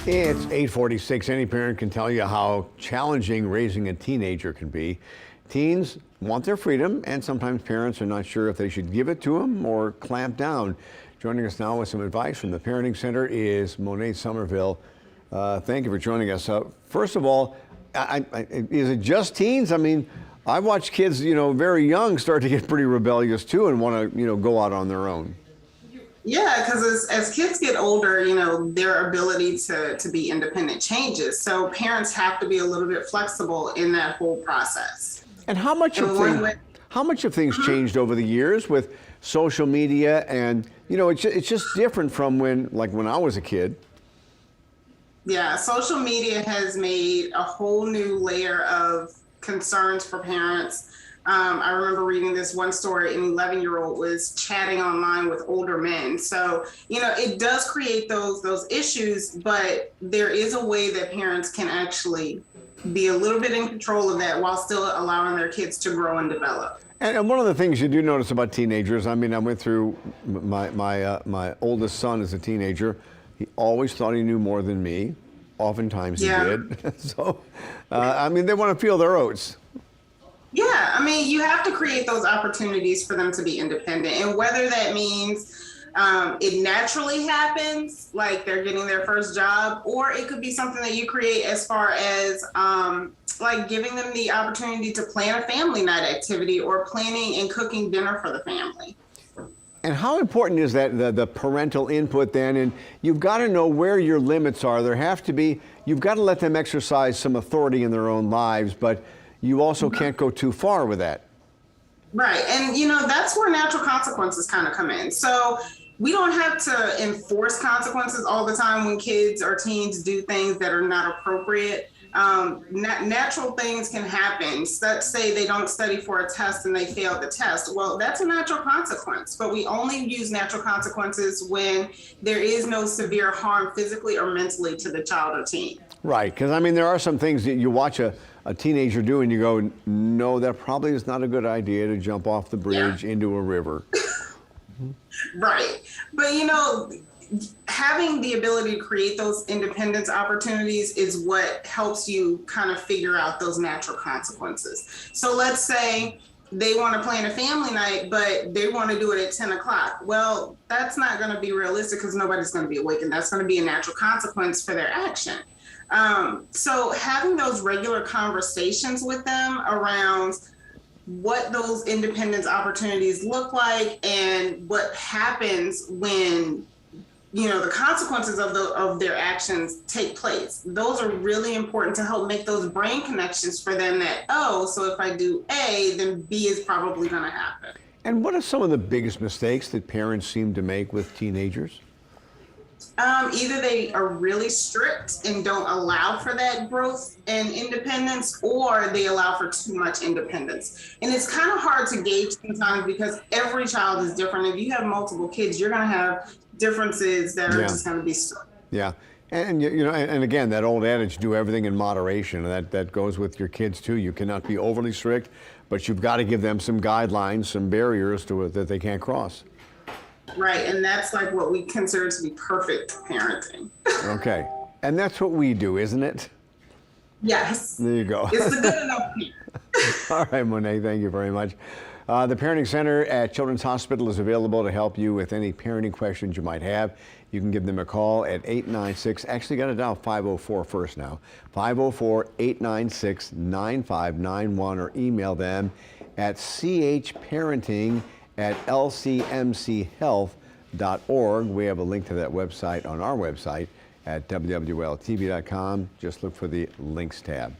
It's 8:46. Any parent can tell you how challenging raising a teenager can be. Teens want their freedom, and sometimes parents are not sure if they should give it to them or clamp down. Joining us now with some advice from the Parenting Center is Monet Somerville. Thank you for joining us. First of all, is it just teens? I mean, I watch kids, very young start to get pretty rebellious too and want to, go out on their own. Yeah, because as kids get older, their ability to be independent changes. So parents have to be a little bit flexible in that whole process. And how much have things changed over the years with social media? And, it's just different from when I was a kid. Yeah, social media has made a whole new layer of concerns for parents. I remember reading this one story, an 11-year-old was chatting online with older men. So, it does create those issues, but there is a way that parents can actually be a little bit in control of that while still allowing their kids to grow and develop. And one of the things you do notice about teenagers, I went through my oldest son as a teenager. He always thought he knew more than me. Oftentimes he did. So, they want to feel their oats. Yeah, you have to create those opportunities for them to be independent. And whether that means it naturally happens, like they're getting their first job, or it could be something that you create as far as like giving them the opportunity to plan a family night activity or planning and cooking dinner for the family. And how important is that, the parental input then? And you've got to know where your limits are. You've got to let them exercise some authority in their own lives, but you also can't go too far with that. Right. And, that's where natural consequences kind of come in. So we don't have to enforce consequences all the time when kids or teens do things that are not appropriate. Natural things can happen. Let's say they don't study for a test and they fail the test. Well, that's a natural consequence, but we only use natural consequences when there is no severe harm physically or mentally to the child or teen. Right, because there are some things that you watch a teenager do and you go, no, that probably is not a good idea to jump off the bridge into a river. Right. But, having the ability to create those independence opportunities is what helps you kind of figure out those natural consequences. So let's say they want to plan a family night, but they want to do it at 10 o'clock. Well, that's not going to be realistic because nobody's going to be awake, and that's going to be a natural consequence for their action. So having those regular conversations with them around what those independence opportunities look like and what happens when the consequences of their actions take place. Those are really important to help make those brain connections for them that, so if I do A, then B is probably going to happen. And what are some of the biggest mistakes that parents seem to make with teenagers? Either they are really strict and don't allow for that growth and independence, or they allow for too much independence. And it's kind of hard to gauge sometimes because every child is different. If you have multiple kids, you're going to have differences that are just going to be strict. Yeah. And and again, that old adage, do everything in moderation. That goes with your kids too. You cannot be overly strict, but you've got to give them some guidelines, some barriers that they can't cross. Right, and that's like what we consider to be perfect parenting. Okay, and that's what we do, isn't it? Yes. There you go. It's the good enough parent. All right, Monet, thank you very much. The Parenting Center at Children's Hospital is available to help you with any parenting questions you might have. You can give them a call at 896, actually got to dial 504 first now, 504-896-9591, or email them at chparenting@lcmchealth.org. We have a link to that website on our website at wwltv.com. Just look for the links tab.